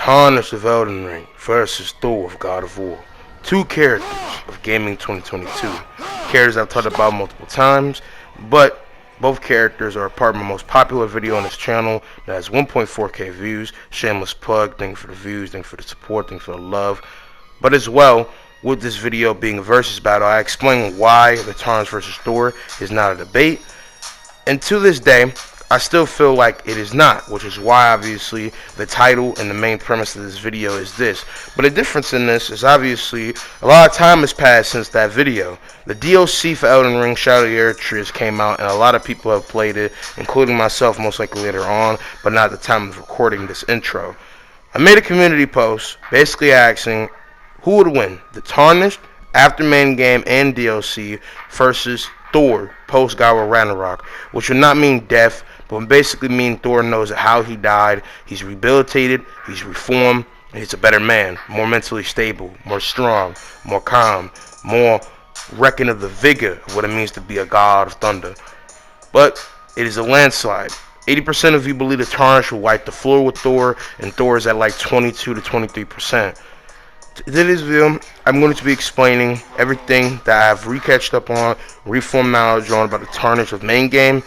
Tarnished of Elden Ring versus Thor of God of War. Two characters of gaming 2022. Characters I've talked about multiple times, but both characters are a part of my most popular video on this channel that has 1.4k views. Shameless plug, thank you for the views, thank you for the support, thank you for the love. But as well, with this video being a versus battle, I explain why the Tarnished versus Thor is not a debate. And to this day, I still feel like it is not, which is why obviously the title and the main premise of this video is this. But the difference in this is obviously a lot of time has passed since that video. The DLC for Elden Ring Shadow of the Earthtree came out, and a lot of people have played it, including myself most likely later on, but not at the time of recording this intro. I made a community post basically asking who would win, the Tarnished after main game and DLC versus Thor post God of Ragnarok, which would not mean death, but would basically mean Thor knows how he died, he's rehabilitated, he's reformed, and he's a better man, more mentally stable, more strong, more calm, more reckoned of the vigor of what it means to be a god of thunder. But it is a landslide. 80% of you believe the Tarnished will wipe the floor with Thor, and Thor is at like 22 to 23%. In this video, I'm going to be explaining everything that I've recatched up on, reformed knowledge on about the Tarnished of main game.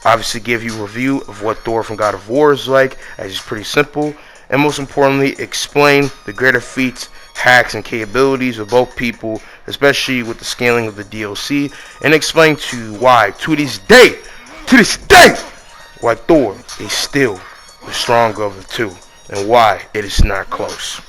Obviously give you a review of what Thor from God of War is like, as it's pretty simple. And most importantly, explain the greater feats, hacks, and capabilities of both people, especially with the scaling of the DLC. And explain to you why, to this day, why Thor is still the stronger of the two. And why it is not close.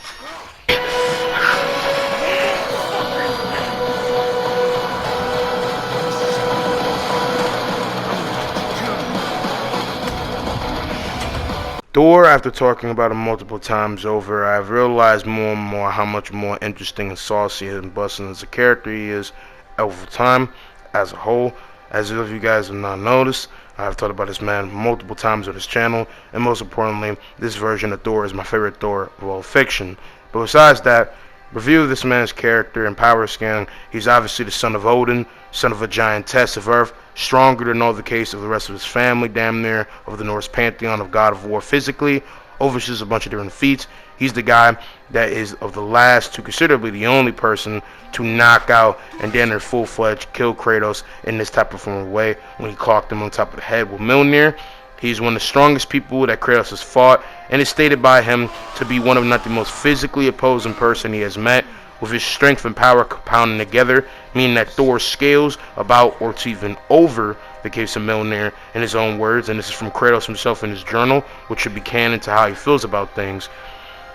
Thor, after talking about him multiple times over, I've realized more and more how much more interesting and saucy and busting as a character he is over time as a whole. As if you guys have not noticed, I've talked about this man multiple times on this channel, and most importantly, this version of Thor is my favorite Thor of all fiction. But besides that, review of this man's character and power scaling, he's obviously the son of Odin, son of a giantess of Earth, stronger than all the case of the rest of his family, damn near, of the Norse pantheon of God of War physically, oversees a bunch of different feats. He's the guy that is of the last to considerably the only person to knock out and then in full-fledged kill Kratos in this type of form of way when he clocked him on top of the head with Mjolnir. He's one of the strongest people that Kratos has fought, and is stated by him to be one of not the most physically opposing person he has met, with his strength and power compounding together, meaning that Thor scales about or to even over the case of Mjolnir in his own words, and this is from Kratos himself in his journal, which should be canon to how he feels about things.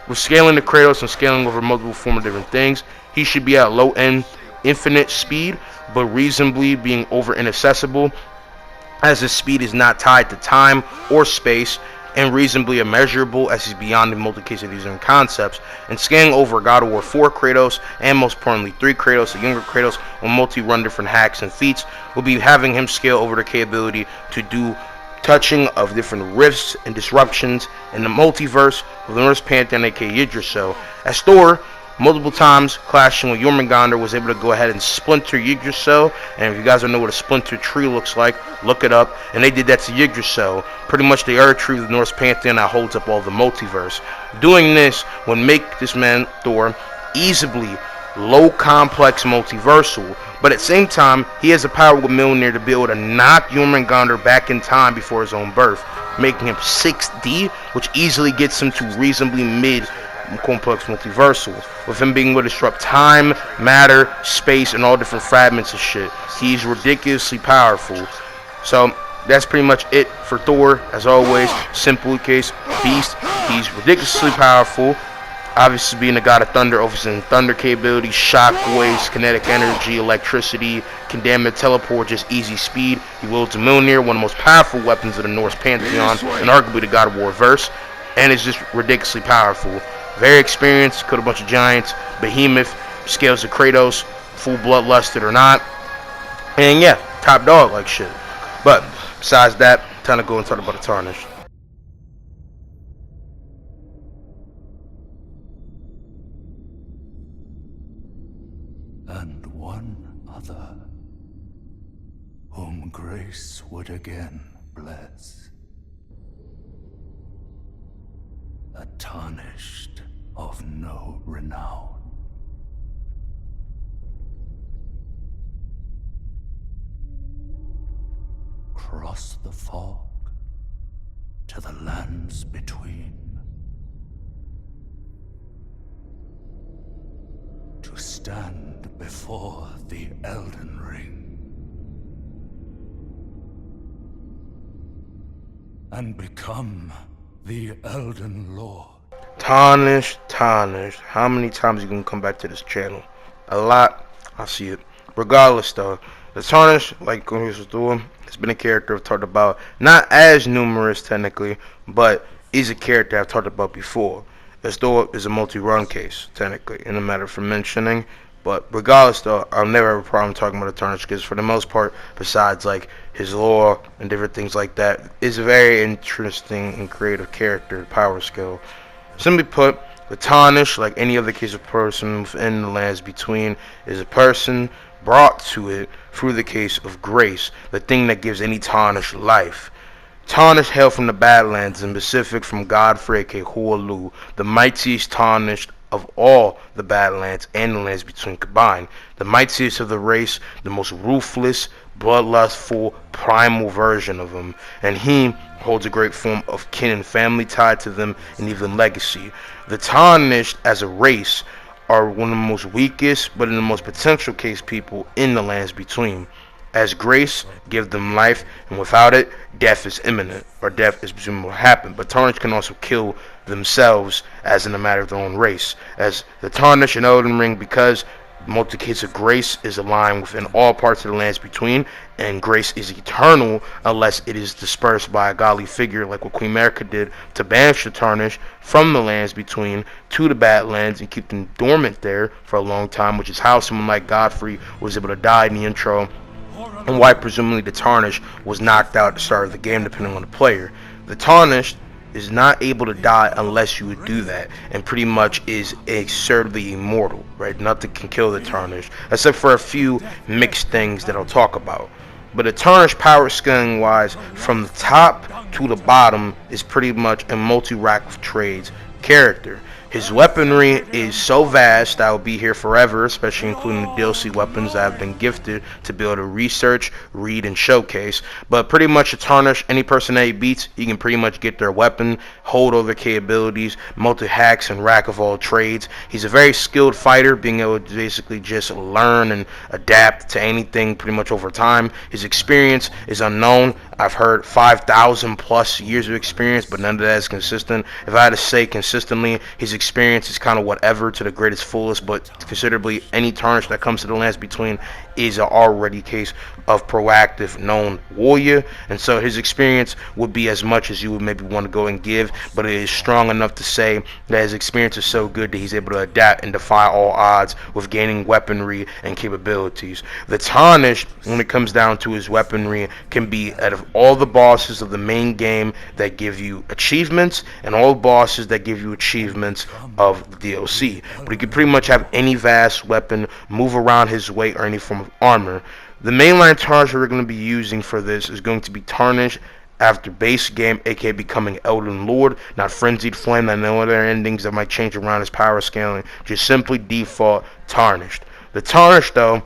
With scaling to Kratos and scaling over multiple forms of different things, he should be at low end infinite speed, but reasonably being over inaccessible, as his speed is not tied to time or space, and reasonably immeasurable as he's beyond the multiplication of these different concepts, and scaling over God of War 4 Kratos, and most importantly 3 Kratos, the younger Kratos, will multi-run different hacks and feats, will be having him scale over the capability to do touching of different rifts and disruptions in the multiverse of the Norse pantheon, aka Yggdrasil. As Thor, multiple times clashing with Jormungandr, was able to go ahead and splinter Yggdrasil, and if you guys don't know what a splinter tree looks like, look it up, and they did that to Yggdrasil, pretty much the earth tree of the Norse pantheon that holds up all the multiverse. Doing this would make this man, Thor, easily low complex multiversal, but at the same time, he has the power with Mjolnir to be able to knock Jormungandr back in time before his own birth, making him 6D, which easily gets him to reasonably mid complex multiversal, with him being able to disrupt time, matter, space, and all different fragments of shit. He's ridiculously powerful. So that's pretty much it for Thor. As always, simple case, beast. He's ridiculously powerful. Obviously being the god of thunder, overseeing thunder capabilities, shock waves, kinetic energy, electricity, can damn it teleport, just easy speed. He wields Mjolnir, one of the most powerful weapons of the Norse pantheon, and arguably the God of War verse, and is just ridiculously powerful. Very experienced, killed a bunch of giants, behemoth, scales of Kratos, full bloodlusted or not, and yeah, top dog like shit. But besides that, time to go and talk about the Tarnished. And one other, whom grace would again bless. A Tarnished of no renown. Cross the fog to the lands between, to stand before the Elden Ring and become the Elden Lord. Tarnished, tarnished. How many times you gonna come back to this channel? A lot. I see it. Regardless, though, the Tarnished, like Thor, has been a character I've talked about. Not as numerous technically, but is a character I've talked about before. This Thor is a multi-run case technically, in a matter for mentioning. But regardless, though, I'll never have a problem talking about the Tarnished because for the most part, besides like his lore and different things like that, is a very interesting and creative character, power skill. Simply put, the Tarnished, like any other case of person within the lands between, is a person brought to it through the case of grace, the thing that gives any Tarnished life. Tarnished hail from the Badlands, and specific from Godfrey aka Hualu, the mightiest Tarnished of all the Badlands and the lands between combined, the mightiest of the race, the most ruthless, bloodlustful, primal version of him, and he holds a great form of kin and family tied to them and even legacy. The Tarnished as a race are one of the most weakest but in the most potential case people in the lands between, as grace give them life, and without it, death is imminent, or death is presumable to happen. But Tarnished can also kill themselves, as in a matter of their own race. As the Tarnished and Elden Ring, because multi-case of grace is aligned within all parts of the lands between, and grace is eternal unless it is dispersed by a godly figure, like what Queen America did to banish the Tarnished from the lands between to the Badlands and keep them dormant there for a long time, which is how someone like Godfrey was able to die in the intro, and why presumably the Tarnished was knocked out at the start of the game, depending on the player. The Tarnished is not able to die unless you would do that, and pretty much is absurdly immortal, right? Nothing can kill the Tarnished, except for a few mixed things that I'll talk about. But the Tarnished power scaling wise, from the top to the bottom, is pretty much a multi-rack of trades character. His weaponry is so vast that will be here forever, especially including the DLC weapons that have been gifted to be able to research, read, and showcase. But pretty much a Tarnished, any person that he beats, he can pretty much get their weapon, hold over capabilities, multi-hacks, and rack of all trades. He's a very skilled fighter, being able to basically just learn and adapt to anything pretty much over time. His experience is unknown. I've heard 5,000 plus years of experience, but none of that is consistent. If I had to say consistently, his experience is kind of whatever to the greatest fullest, but considerably any Tarnished that comes to the lands between is an already case of proactive known warrior, and so his experience would be as much as you would maybe want to go and give, but it is strong enough to say that his experience is so good that he's able to adapt and defy all odds with gaining weaponry and capabilities. The Tarnished, when it comes down to his weaponry, can be out of all the bosses of the main game that give you achievements and all bosses that give you achievements of the DLC, but he can pretty much have any vast weapon, move around his weight or any form of armor. The mainline Tarnished we're going to be using for this is going to be Tarnished after base game, aka becoming Elden Lord, not Frenzied Flame. I know there are endings that might change around his power scaling, just simply default Tarnished. The Tarnished, though,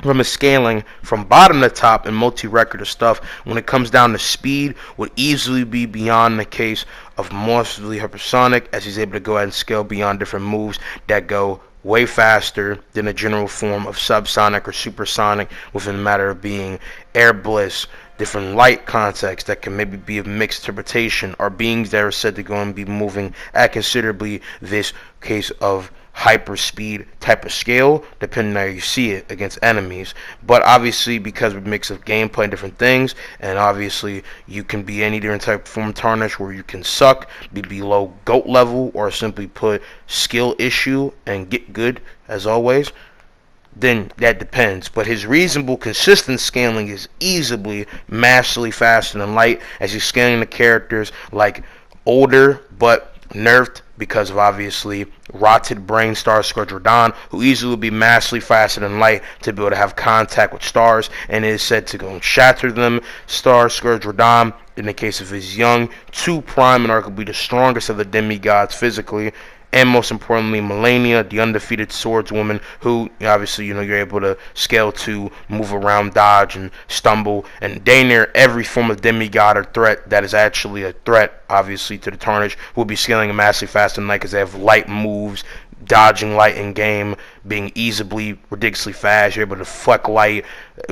from his scaling from bottom to top and multi-record of stuff, when it comes down to speed, would easily be beyond the case of mostly hypersonic, as he's able to go ahead and scale beyond different moves that go way faster than a general form of subsonic or supersonic, within a matter of being air bliss, different light contexts that can maybe be of mixed interpretation, or beings that are said to go and be moving at considerably this case of hyperspeed type of scale, depending on how you see it against enemies. But obviously, because of a mix of gameplay and different things, and obviously you can be any different type of form of Tarnished where you can suck, be below GOAT level, or simply put skill issue and get good as always, then that depends. But his reasonable consistent scaling is easily massively faster than light, as he's scaling the characters like older but nerfed because of obviously rotted brain star Scourge Radahn, who easily will be massively faster than light to be able to have contact with stars, and it is said to go and shatter them. Star Scourge Radahn in the case of his young, 2 prime and arguably the strongest of the demigods physically, and most importantly, Melania, the undefeated swordswoman, who obviously you're able to scale to, move around, dodge, and stumble, and dang near every form of demigod or threat that is actually a threat, obviously, to the Tarnished, will be scaling massively faster than light because they have light moves, dodging light in game, being easily, ridiculously fast. You're able to fleck light,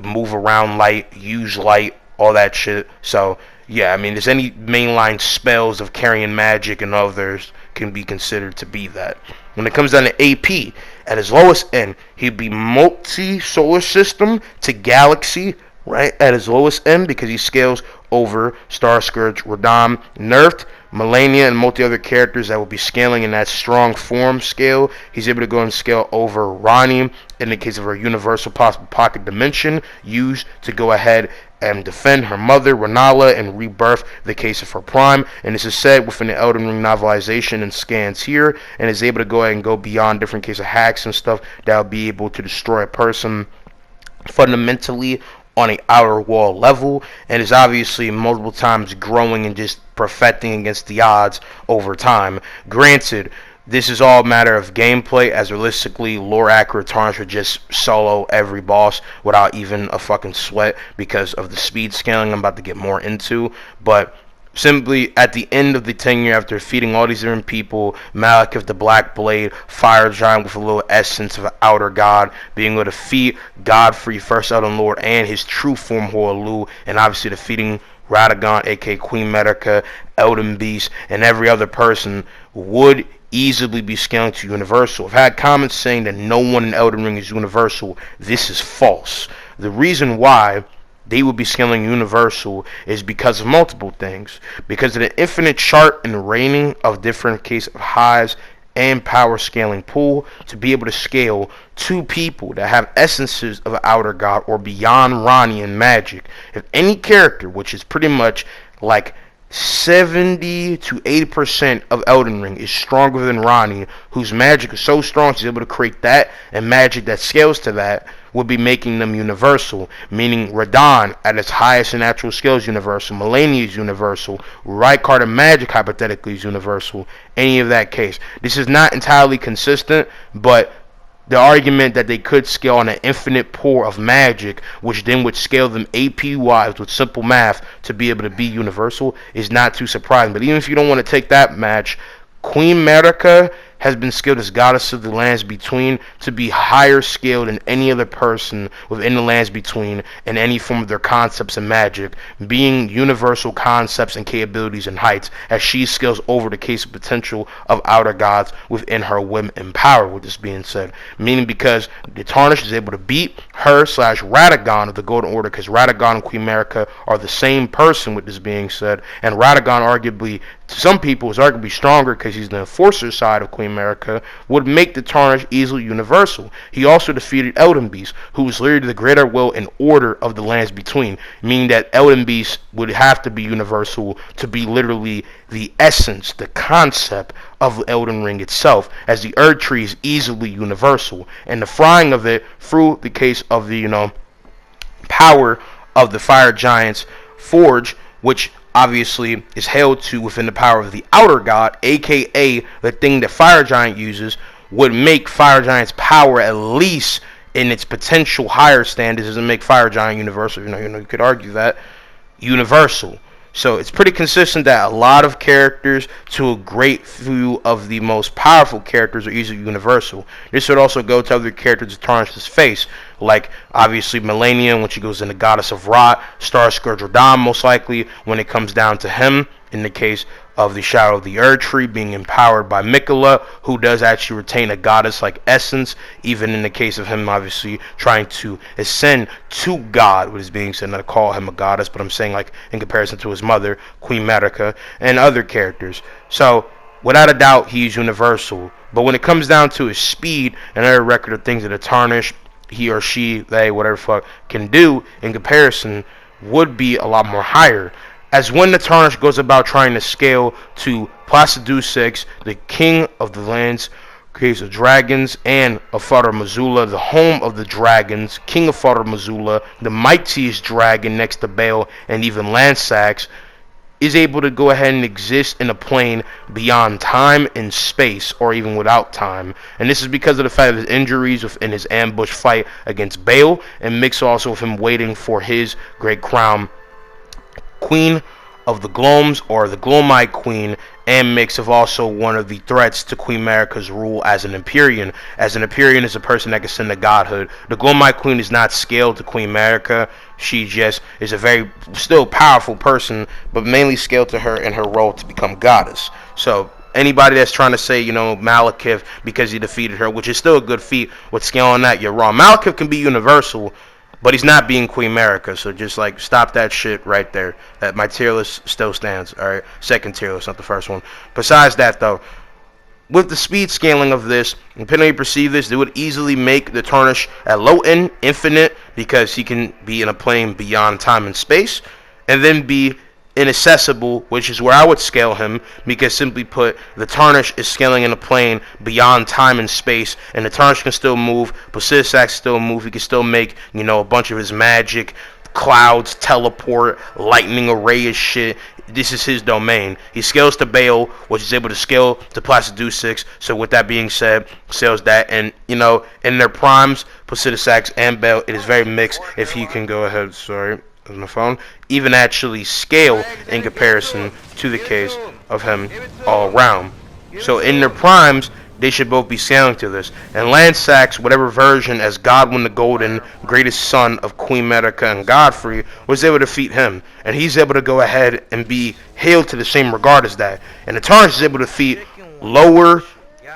move around light, use light, all that shit. So yeah, I mean, there's any mainline spells of carrying magic and others can be considered to be that. When it comes down to AP, at his lowest end, he'd be multi-solar system to galaxy, right, at his lowest end, because he scales over Star Scourge, Radam, nerfed, Melania, and multi other characters that will be scaling in that strong form scale. He's able to go and scale over Ronnie in the case of her universal possible pocket dimension, used to go ahead and defend her mother, Renala, and rebirth the case of her prime. And this is said within the Elden Ring novelization and scans here, and is able to go ahead and go beyond different case of hacks and stuff that will be able to destroy a person fundamentally on a outer wall level, and is obviously multiple times growing and just perfecting against the odds over time. Granted, this is all a matter of gameplay, as realistically, lore accurate Tarnished would just solo every boss without even a fucking sweat because of the speed scaling I'm about to get more into. But simply at the end of the tenure, after defeating all these different people, Malik of the Black Blade, Fire Giant with a little essence of an outer god, being able to defeat Godfrey, First Elden Lord, and his true form Hoarlu, and obviously defeating Radagon, aka Queen Medica, Elden Beast, and every other person, would easily be scaling to universal. I've had comments saying that no one in Elden Ring is universal. This is false. The reason why they will be scaling universal is because of multiple things. Because of the infinite chart and raining of different case of highs and power scaling pool to be able to scale 2 people that have essences of outer god or beyond Ronnie and magic. If any character, which is pretty much like 70 to 80% of Elden Ring, is stronger than Ronnie, whose magic is so strong she's able to create that, and magic that scales to that, would be making them universal. Meaning Radon at its highest natural scale is universal, Melania is universal, Rykard and magic hypothetically is universal. Any of that case. This is not entirely consistent, but the argument that they could scale on an infinite pool of magic, which then would scale them AP-wise with simple math to be able to be universal, is not too surprising. But even if you don't want to take that match, Queen Medica has been scaled as Goddess of the Lands Between to be higher scaled than any other person within the Lands Between in any form of their concepts and magic, being universal concepts and capabilities and heights, as she scales over the case of potential of outer gods within her whim and power, with this being said. Meaning because the Tarnished is able to beat her slash Radagon of the Golden Order, because Radagon and Queen America are the same person, with this being said, and Radagon arguably, to some people, is arguably stronger because he's the enforcer side of Queen America, would make the Tarnished easily universal. He also defeated Elden Beast, who was literally the greater will and order of the Lands Between, meaning that Elden Beast would have to be universal to be literally the essence, the concept of Elden Ring itself, as the Erd Tree is easily universal, and the frying of it through the case of the power of the Fire Giant's Forge, which obviously is held to within the power of the outer god, aka the thing that Fire Giant uses, would make Fire Giant's power, at least in its potential higher standards, doesn't make Fire Giant universal. You could argue that universal. So it's pretty consistent that a lot of characters, to a great few of the most powerful characters, are easily universal. This would also go to other characters of Tarnished's face, like obviously Melania when she goes into Goddess of Rot, Star Scourge Radam most likely when it comes down to him, in the case of the Shadow of the Erd Tree being empowered by Mikola, who does actually retain a goddess-like essence, even in the case of him obviously trying to ascend to God, what is being said, not to call him a goddess, but I'm saying like in comparison to his mother, Queen Medica, and other characters. So without a doubt, he's universal. But when it comes down to his speed and other record of things that are tarnished, he or she, they, whatever fuck, can do in comparison, would be a lot more higher. As when the Tarnished goes about trying to scale to Placidu 6, the king of the lands, case of dragons, and of Fodor Missoula, the home of the dragons, king of Fodor Missoula, the mightiest dragon next to Baal, and even Lansax, is able to go ahead and exist in a plane beyond time and space, or even without time. And this is because of the fact of his injuries in his ambush fight against Bale, and mixed also with him waiting for his great crown, Queen of the Gloams, or the Glomite Queen, and mix of also one of the threats to Queen America's rule as an Empyrean. As an Empyrean is a person that can send to godhood. The Glomite Queen is not scaled to Queen America. She just is a very still powerful person, but mainly scaled to her in her role to become goddess. So anybody that's trying to say, Malekith because he defeated her, which is still a good feat, with scaling that, you're wrong. Malekith can be universal, but he's not being Queen America, so just stop that shit right there. That my tier list still stands. All right, second tier list, not the first one. Besides that, though, with the speed scaling of this, depending on how you perceive this, they would easily make the Tarnished at low end infinite, because he can be in a plane beyond time and space, and then be inaccessible, which is where I would scale him, because simply put, the Tarnished is scaling in a plane beyond time and space, and the Tarnished can still move, Placidus can still move, he can still make, a bunch of his magic, clouds, teleport, lightning array of shit. This is his domain. He scales to Bale, which is able to scale to Placidus. So with that being said, scales that, and in their primes, Placidus and Bale, it is very mixed. If he can go ahead, sorry, on my phone, even actually scale in comparison to the case of him all around. So in their primes, they should both be scaling to this. And Lansax, whatever version, as Godwin the Golden, greatest son of Queen Medica and Godfrey, was able to defeat him. And he's able to go ahead and be hailed to the same regard as that. And the Tarnished is able to defeat lower,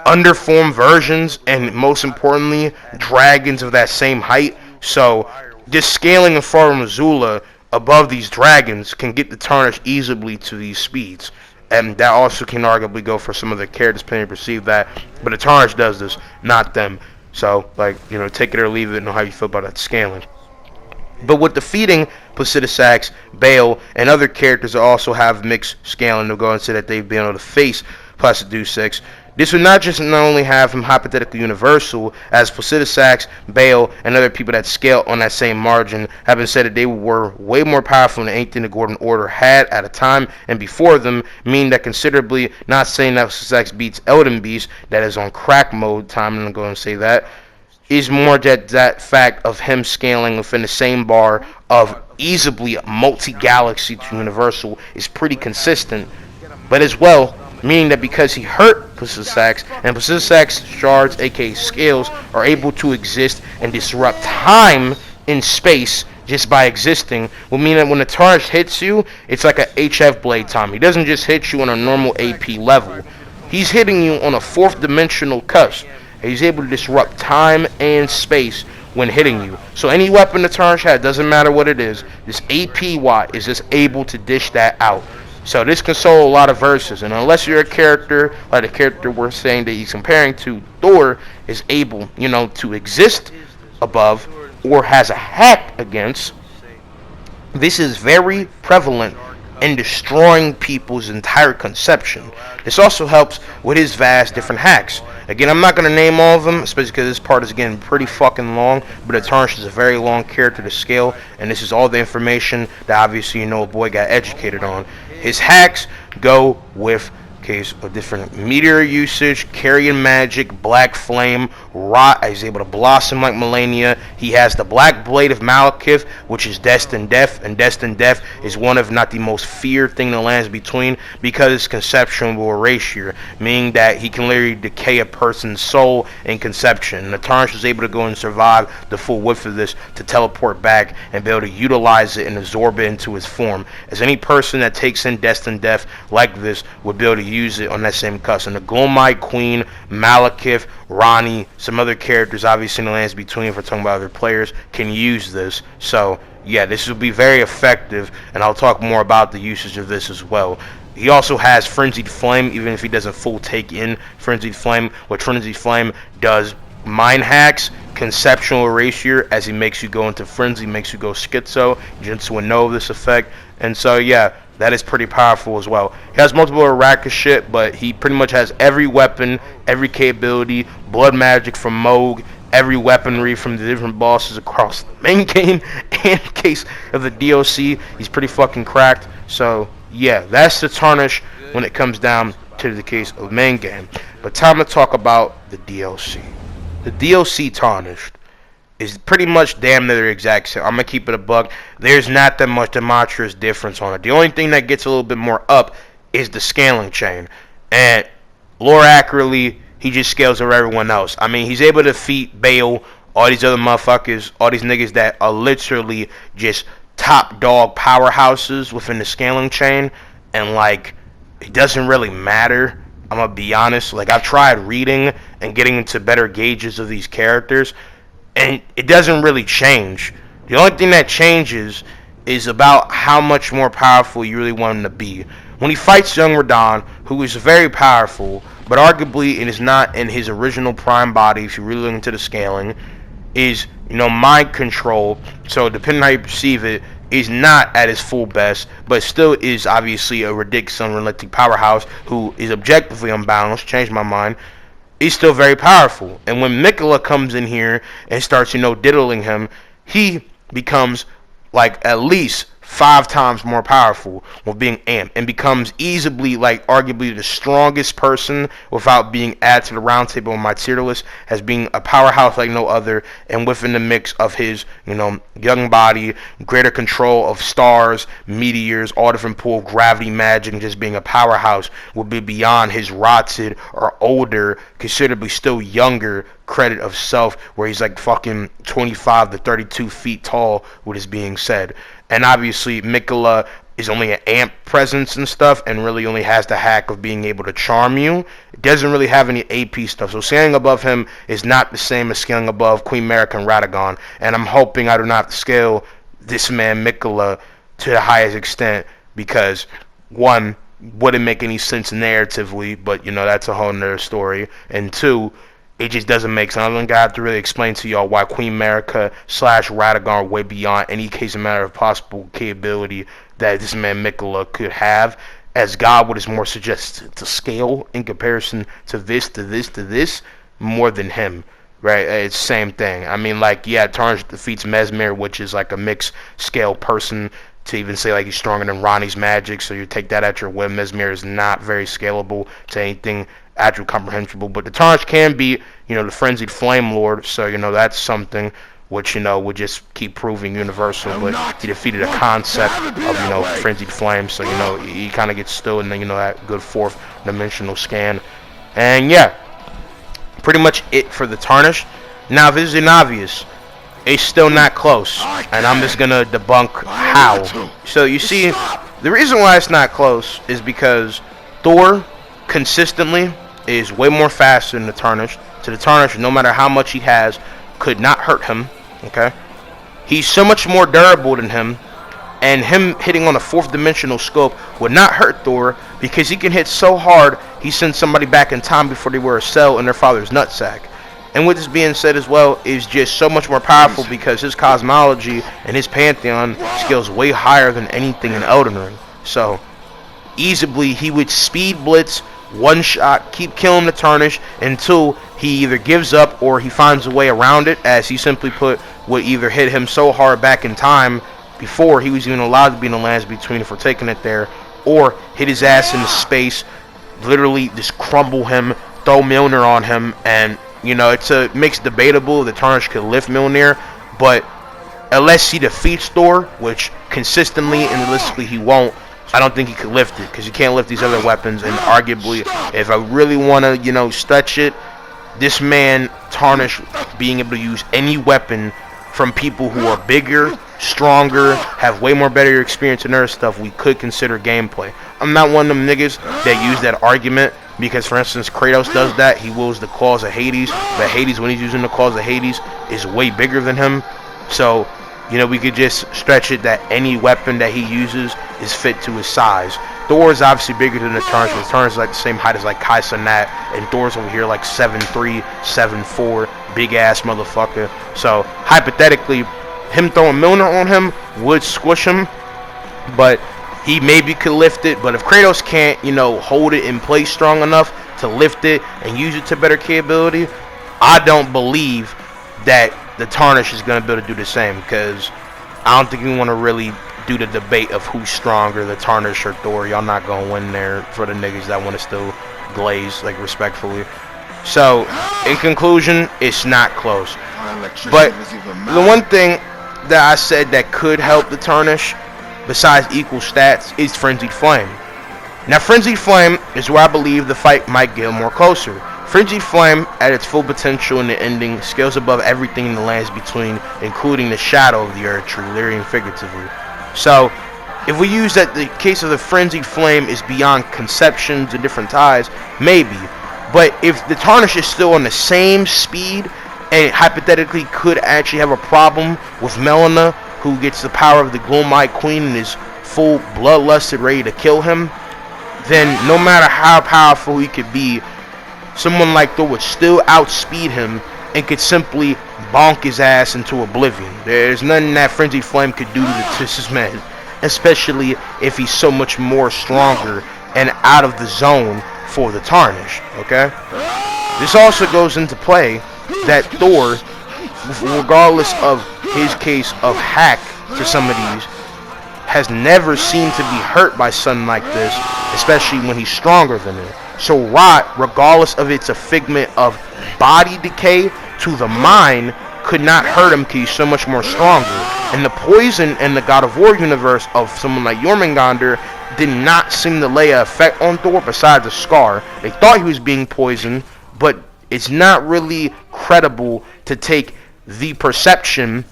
underformed versions, and most importantly, dragons of that same height. So this scaling of Far Missoula above these dragons can get the Tarnished easily to these speeds. And that also can arguably go for some of the characters depending on perceive that. But the Tarnished does this, not them. So, take it or leave it, know how you feel about that scaling. But with defeating Placidus, Bale, and other characters that also have mixed scaling, they'll go and say that they've been able to face Placidus. This would not only have him hypothetically universal, as Placidus, Bale, and other people that scale on that same margin have been said that they were way more powerful than anything the Gordon Order had at a time and before them, meaning that considerably, not saying that Placidus beats Elden Beast, that is on crack mode time, and I'm going to say that, is more that fact of him scaling within the same bar of easily multi-galaxy to universal is pretty consistent, but as well, meaning that because he hurt Placidus, and Placidus shards, aka scales, are able to exist and disrupt time in space just by existing, will mean that when the Tarnished hits you, it's like a HF blade time. He doesn't just hit you on a normal AP level. He's hitting you on a fourth dimensional cusp. He's able to disrupt time and space when hitting you. So any weapon the Tarnished has, doesn't matter what it is, this AP Watt is just able to dish that out. So this can solve a lot of verses, and unless you're a character like the character we're saying that he's comparing to, Thor is able, to exist above or has a hack against, this is very prevalent in destroying people's entire conception. This also helps with his vast different hacks. Again, I'm not going to name all of them, especially because this part is getting pretty fucking long, but the Tarnished is a very long character to scale, and this is all the information that obviously a boy got educated on. His hacks go with case of different meteor usage, carrying magic, black flame, rot. He's able to blossom like Melania. He has the black blade of Malekith, which is destined death, and destined death is one of not the most feared thing that lands between, because it's conceptual erasure, meaning that he can literally decay a person's soul in conception. And the Tarnished was able to go and survive the full width of this to teleport back and be able to utilize it and absorb it into his form. As any person that takes in destined death like this would be able to use it on that same cusp. And the Glomite Queen, Malekith, Ronnie, some other characters obviously in the lands between, if we're talking about other players, can use this. So yeah, this will be very effective, and I'll talk more about the usage of this as well. He also has Frenzied Flame, even if he doesn't full take in Frenzied Flame. What Frenzied Flame does, mind hacks, conceptual erasure, as he makes you go into frenzy, makes you go schizo. Jinsu would know this effect, and so yeah, that is pretty powerful as well. He has multiple Arrakis shit, but he pretty much has every weapon, every capability, blood magic from Moog, every weaponry from the different bosses across the main game, and in case of the DLC, he's pretty fucking cracked. So yeah, that's the Tarnish when it comes down to the case of the main game. But time to talk about the DLC. The DLC Tarnished is pretty much damn near the exact same. I'm gonna keep it a buck. There's not that much demonstrous difference on it. The only thing that gets a little bit more up is the scaling chain. And lore accurately, he just scales over everyone else. I mean, he's able to defeat Bale, all these other motherfuckers, all these niggas that are literally just top dog powerhouses within the scaling chain. And like, it doesn't really matter. I'm gonna be honest. Like, I've tried reading and getting into better gauges of these characters, and it doesn't really change. The only thing that changes is about how much more powerful you really want him to be. When he fights young Radon, who is very powerful, but arguably it is not in his original prime body, if you really look into the scaling, is, mind control. So depending on how you perceive it, is not at his full best, but still is obviously a ridiculous, unrealistic powerhouse who is objectively unbalanced. Changed my mind. He's still very powerful. And when Mikola comes in here and starts, diddling him, he becomes like at least 5 times more powerful with being amped, and becomes easily, like, arguably the strongest person without being added to the round table on my tier list, as being a powerhouse like no other. And within the mix of his, young body, greater control of stars, meteors, all different pool of gravity magic, and just being a powerhouse would be beyond his rotted or older, considerably still younger credit of self, where he's like fucking 25 to 32 feet tall, what is being said. And obviously Mikola is only an amp presence and stuff, and really only has the hack of being able to charm you. It doesn't really have any AP stuff, so scaling above him is not the same as scaling above Queen Marika and Radagon. And I'm hoping I do not have to scale this man Mikola to the highest extent, because one, wouldn't make any sense narratively, but that's a whole nother story, and two, it just doesn't make sense. I don't have to really explain to y'all why Queen Marika / Radagon are way beyond any case of matter of possible capability that this man Mikola could have, as God is more suggested to scale in comparison to this, more than him. Right? It's the same thing. I mean, like, yeah, Tarnished defeats Mesmer, which is like a mixed scale person, to even say like he's stronger than Ronnie's magic, so you take that at your whim. Mesmer is not very scalable to anything actually comprehensible, but the Tarnished can be, the Frenzied Flame Lord, so, that's something which, would just keep proving universal. But he defeated a concept of, Frenzied Flame, so, he kind of gets still in, that good 4th dimensional scan. And yeah, pretty much it for the Tarnished. Now, if this isn't obvious, it's still not close, and I'm just gonna debunk how. So you see, the reason why it's not close is because Thor consistently is way more faster than the Tarnished. So the Tarnished, no matter how much he has, could not hurt him. Okay, he's so much more durable than him, and him hitting on a 4th dimensional scope would not hurt Thor, because he can hit so hard he sends somebody back in time before they were a cell in their father's nutsack. And with this being said as well, is just so much more powerful because his cosmology and his pantheon scales way higher than anything in Elden Ring. So easily he would speed blitz, one shot, keep killing the Tarnished until he either gives up or he finds a way around it, as he simply put would either hit him so hard back in time before he was even allowed to be in the lands between for taking it there, or hit his ass into space, literally just crumble him, throw Mjolnir on him. And it makes debatable the Tarnished could lift Mjolnir, but unless he defeats Thor, which consistently and realistically he won't, I don't think he could lift it, because he can't lift these other weapons. And arguably, if I really want to, stretch it, this man Tarnished being able to use any weapon from people who are bigger, stronger, have way more better experience in other stuff, we could consider gameplay. I'm not one of them niggas that use that argument, because, for instance, Kratos does that. He wields the claws of Hades, but Hades, when he's using the claws of Hades, is way bigger than him. So, we could just stretch it that any weapon that he uses is fit to his size. Thor is obviously bigger than the Tarnished, but the Tarnished is like the same height as like Kai Cenat, and Thor's over here like 7'3", 7'4", big ass motherfucker. So hypothetically, him throwing Mjolnir on him would squish him, but he maybe could lift it. But if Kratos can't, hold it in place strong enough to lift it and use it to better capability, I don't believe that the Tarnished is going to be able to do the same, because I don't think we want to really do the debate of who's stronger, the Tarnished or Thor. Y'all not gonna win there for the niggas that want to still glaze, like, respectfully. So, in conclusion, it's not close. But the one thing that I said that could help the Tarnished, besides equal stats, is Frenzied Flame. Now, Frenzied Flame is where I believe the fight might get more closer. Frenzied Flame, at its full potential in the ending, scales above everything in the lands between, including the shadow of the earth, true, literally and figuratively. So, if we use that the case of the Frenzied Flame is beyond conceptions and different ties, maybe. But if the Tarnished is still on the same speed, and hypothetically could actually have a problem with Melina, who gets the power of the Gloomlight Queen and is full bloodlusted, ready to kill him, then no matter how powerful he could be, someone like Thor would still outspeed him and could simply bonk his ass into oblivion. There's nothing that Frenzied Flame could do to this man, especially if he's so much more stronger and out of the zone for the Tarnished, okay? This also goes into play that Thor, regardless of his case of hack to some of these, has never seemed to be hurt by something like this, especially when he's stronger than it. So rot, regardless of it's a figment of body decay to the mind, could not hurt him because he's so much more stronger. And the poison in the God of War universe of someone like Jormungandr did not seem to lay an effect on Thor besides a scar. They thought he was being poisoned, but it's not really credible to take the perception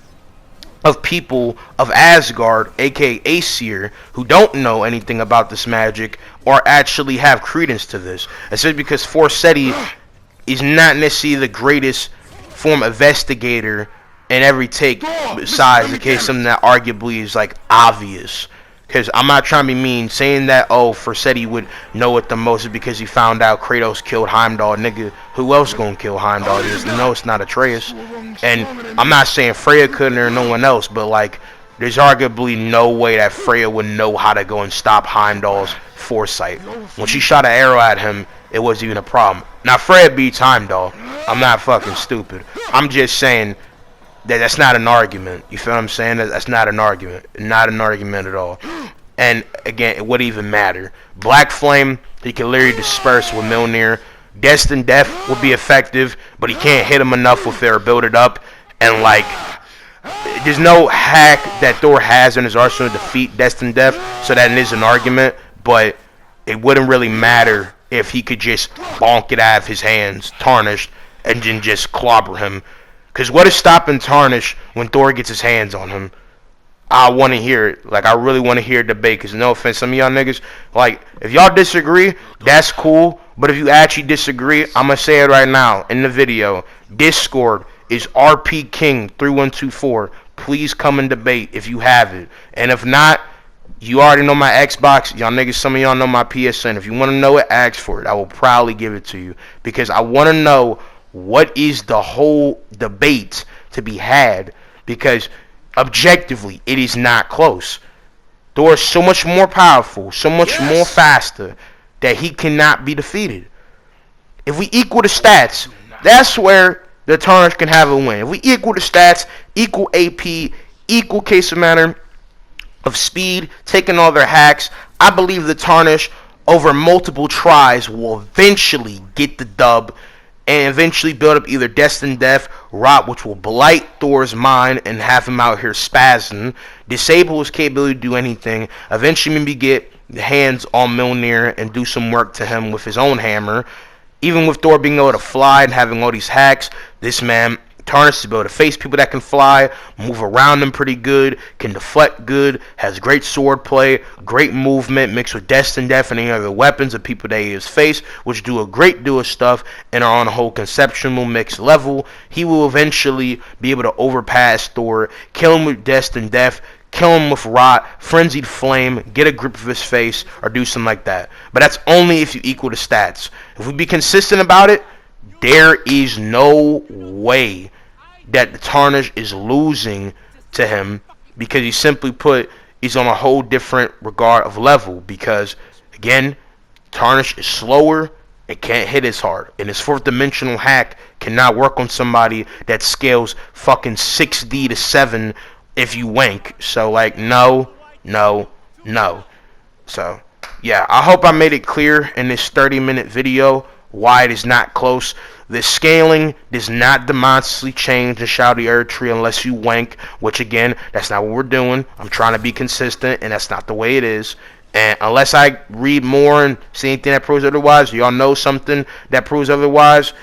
of people of Asgard, aka Aesir, who don't know anything about this magic or actually have credence to this. Especially because Forseti is not necessarily the greatest form investigator in every take, besides the case something that arguably is like obvious. Because I'm not trying to be mean, saying that, oh, Forseti would know it the most is because he found out Kratos killed Heimdall. Nigga, who else gonna kill Heimdall? No, it's not Atreus. And I'm not saying Freya couldn't or no one else, but like, there's arguably no way that Freya would know how to go and stop Heimdall's foresight. When she shot an arrow at him, it wasn't even a problem. Now, Freya beats Heimdall. I'm not fucking stupid. I'm just saying that's not an argument. You feel what I'm saying? That's not an argument. Not an argument at all. And again, it wouldn't even matter. Black Flame, he can literally disperse with Mjolnir. Destined Death will be effective, but he can't hit him enough with their build it up. And like, there's no hack that Thor has in his arsenal to defeat Destined Death, so that is an argument. But it wouldn't really matter if he could just bonk it out of his hands, Tarnished, and then just clobber him. Because what is stopping Tarnished when Thor gets his hands on him? I want to hear it. Like, I really want to hear a debate. Because no offense, some of y'all niggas, like, if y'all disagree, that's cool. But if you actually disagree, I'm going to say it right now in the video. Discord is RP King 3124. Please come and debate if you have it. And if not, you already know my Xbox. Y'all niggas, some of y'all know my PSN. If you want to know it, ask for it. I will proudly give it to you. Because I want to know what is the whole debate to be had, because objectively it is not close. Thor is so much more powerful, so much more faster, that he cannot be defeated. If we equal the stats, that's where the Tarnished can have a win. If we equal the stats, equal AP, equal case of matter of speed, taking all their hacks, I believe the Tarnished over multiple tries will eventually get the dub and eventually build up either Destined Death, Rot, which will blight Thor's mind and have him out here spazzing, disable his capability to do anything, eventually maybe get the hands on Mjolnir and do some work to him with his own hammer. Even with Thor being able to fly and having all these hacks, this man Tarnished to be able to face people that can fly, move around them pretty good, can deflect good, has great sword play, great movement mixed with Destined Death and any other weapons of people that he has faced, which do a great deal of stuff and are on a whole conceptual mixed level. He will eventually be able to overpass Thor, kill him with Destined Death, kill him with Rot, Frenzied Flame, get a grip of his face, or do something like that. But that's only if you equal the stats. If we be consistent about it, there is no way that the Tarnished is losing to him, because he simply put, he's on a whole different regard of level. Because again, Tarnished is slower and can't hit as hard, and his fourth dimensional hack cannot work on somebody that scales fucking 6D to 7 if you wank. So like, no, no, no. So, yeah, I hope I made it clear in this 30-minute video why it is not close. The scaling does not demonstrably change the Shouty Earth tree unless you wank, which again, that's not what we're doing. I'm trying to be consistent, and that's not the way it is. And unless I read more and see anything that proves otherwise, y'all know something that proves otherwise,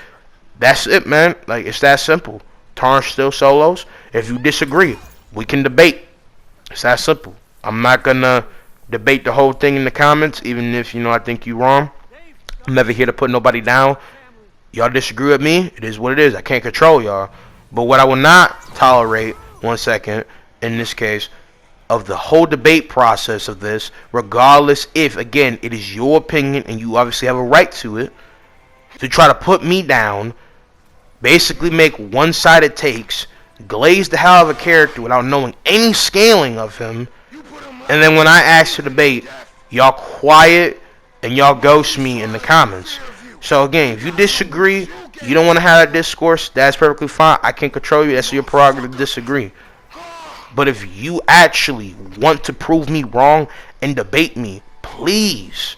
that's it, man. Like, it's that simple. Tarnished still solos. If you disagree, we can debate. It's that simple. I'm not gonna debate the whole thing in the comments, even if, I think you wrong. I'm never here to put nobody down. Y'all disagree with me, it is what it is. I can't control y'all. But what I will not tolerate, one second, in this case, of the whole debate process of this, regardless if, again, it is your opinion and you obviously have a right to it, to try to put me down, basically make one-sided takes, glaze the hell out of a character without knowing any scaling of him, and then when I ask to debate, y'all quiet and y'all ghost me in the comments. So again, if you disagree, you don't want to have that discourse, that's perfectly fine. I can't control you, that's your prerogative to disagree. But if you actually want to prove me wrong and debate me, please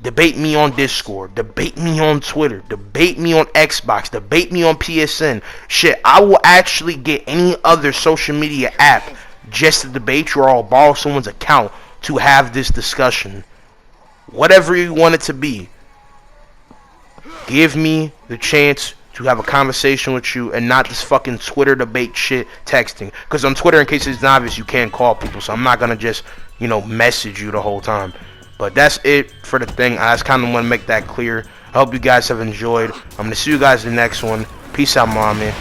debate me on Discord, debate me on Twitter, debate me on Xbox, debate me on PSN. Shit, I will actually get any other social media app just to debate you, or I'll borrow someone's account to have this discussion. Whatever you want it to be. Give me the chance to have a conversation with you and not this fucking Twitter debate shit texting. Because on Twitter, in case it's not obvious, you can't call people. So I'm not going to just, message you the whole time. But that's it for the thing. I just kind of want to make that clear. I hope you guys have enjoyed. I'm going to see you guys in the next one. Peace out, mommy.